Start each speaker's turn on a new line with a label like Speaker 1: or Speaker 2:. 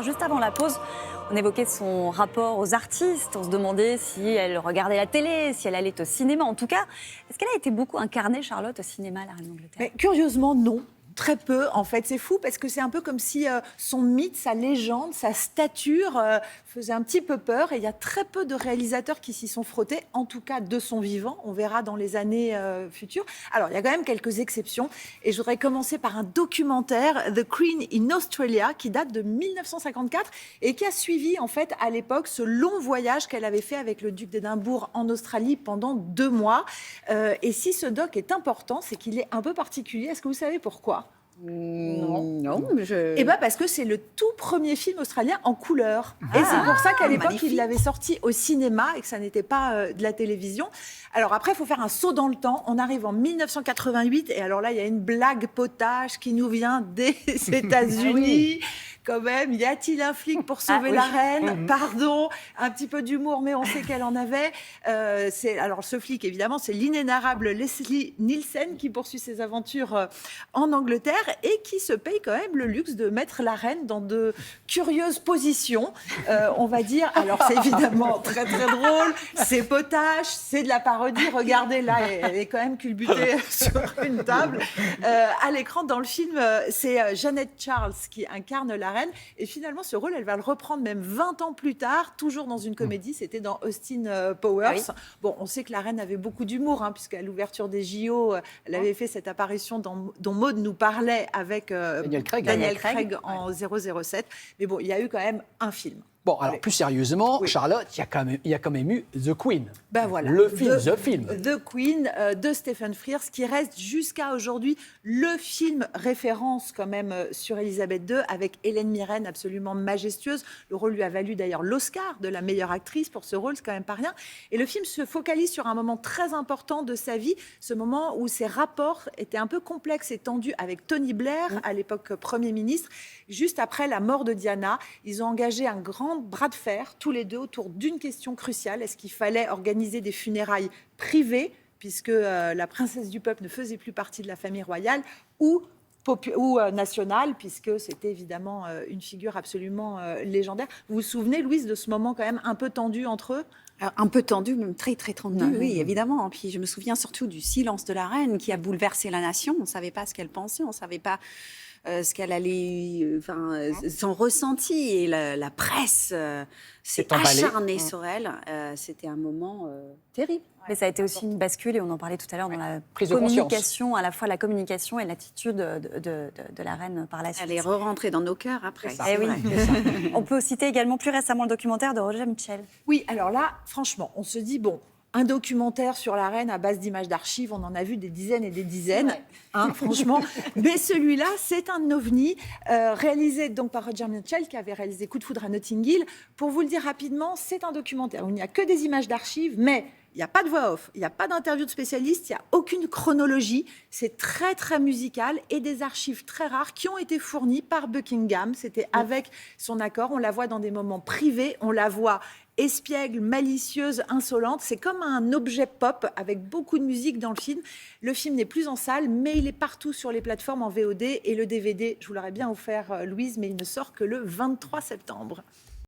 Speaker 1: Juste avant la pause, on évoquait son rapport aux artistes. On se demandait si elle regardait la télé, si elle allait au cinéma. En tout cas, est-ce qu'elle a été beaucoup incarnée, Charlotte, au cinéma, la reine d'Angleterre?
Speaker 2: Mais curieusement, non. Très peu, en fait. C'est fou parce que c'est un peu comme si son mythe, sa légende, sa stature faisait un petit peu peur. Et il y a très peu de réalisateurs qui s'y sont frottés, en tout cas de son vivant. On verra dans les années futures. Alors, il y a quand même quelques exceptions. Et je voudrais commencer par un documentaire, The Queen in Australia, qui date de 1954 et qui a suivi, en fait, à l'époque, ce long voyage qu'elle avait fait avec le duc d'Édimbourg en Australie pendant 2 mois. Et si ce doc est important, c'est qu'il est un peu particulier. Est-ce que vous savez pourquoi ?
Speaker 3: Non,
Speaker 2: Eh bien, parce que c'est le tout premier film australien en couleur. Et c'est pour ça qu'à l'époque, il l'avait sorti au cinéma et que ça n'était pas de la télévision. Alors après, il faut faire un saut dans le temps. On arrive en 1988 et alors là, il y a une blague potache qui nous vient des États-Unis. Quand même, y a-t-il un flic pour sauver la reine ? Pardon, un petit peu d'humour, mais on sait qu'elle en avait. Alors, ce flic, évidemment, c'est l'inénarrable Leslie Nielsen qui poursuit ses aventures en Angleterre et qui se paye quand même le luxe de mettre la reine dans de curieuses positions, on va dire. Alors, c'est évidemment très, très drôle, c'est potache, c'est de la parodie. Regardez, là, elle est quand même culbutée sur une table. À l'écran, dans le film, c'est Jeannette Charles qui incarne la reine. Et finalement, ce rôle, elle va le reprendre même 20 ans plus tard, toujours dans une comédie. C'était dans Austin Powers. Oui. Bon, on sait que la reine avait beaucoup d'humour, puisqu'à l'ouverture des JO, elle avait fait cette apparition dont Maud nous parlait avec Daniel Craig en 007. Mais bon, il y a eu quand même un film.
Speaker 3: Bon, alors plus sérieusement, Charlotte, il y a quand même eu The Queen.
Speaker 2: Ben voilà.
Speaker 3: The film.
Speaker 2: The Queen de Stephen Frears, qui reste jusqu'à aujourd'hui le film référence quand même sur Elisabeth II, avec Hélène Mirren absolument majestueuse. Le rôle lui a valu d'ailleurs l'Oscar de la meilleure actrice pour ce rôle, c'est quand même pas rien. Et le film se focalise sur un moment très important de sa vie, ce moment où ses rapports étaient un peu complexes et tendus avec Tony Blair, à l'époque Premier ministre. Juste après la mort de Diana, ils ont engagé un grand bras de fer, tous les deux, autour d'une question cruciale. Est-ce qu'il fallait organiser des funérailles privées, puisque la princesse du peuple ne faisait plus partie de la famille royale, ou nationale, puisque c'était évidemment une figure absolument légendaire. Vous vous souvenez, Louise, de ce moment quand même un peu tendu entre eux ?
Speaker 4: Alors, un peu tendu, même très, très tendu, oui, évidemment. Puis je me souviens surtout du silence de la reine qui a bouleversé la nation. On ne savait pas ce qu'elle pensait, on ne savait pas ce qu'elle allait, son ressenti. Et la presse s'est acharnée sur elle. C'était un moment terrible.
Speaker 1: Mais ça a été aussi une bascule, et on en parlait tout à l'heure, dans la
Speaker 3: prise de
Speaker 1: communication, à la fois la communication et l'attitude de la reine par la suite.
Speaker 4: Elle est re-rentrée dans nos cœurs après.
Speaker 1: Eh oui. On peut citer également plus récemment le documentaire de Roger Mitchell.
Speaker 2: Oui, alors là, franchement, on se dit, bon, un documentaire sur la reine à base d'images d'archives, on en a vu des dizaines et des dizaines, franchement. Mais celui-là, c'est un ovni, réalisé donc par Roger Mitchell, qui avait réalisé Coup de foudre à Notting Hill. Pour vous le dire rapidement, c'est un documentaire où il n'y a que des images d'archives, mais il n'y a pas de voix off, il n'y a pas d'interview de spécialistes, il n'y a aucune chronologie. C'est très, très musical et des archives très rares qui ont été fournies par Buckingham. C'était avec son accord. On la voit dans des moments privés, on la voit espiègle, malicieuse, insolente. C'est comme un objet pop avec beaucoup de musique dans le film. Le film n'est plus en salle, mais il est partout sur les plateformes en VOD. Et le DVD, je vous l'aurais bien offert, Louise, mais il ne sort que le 23 septembre.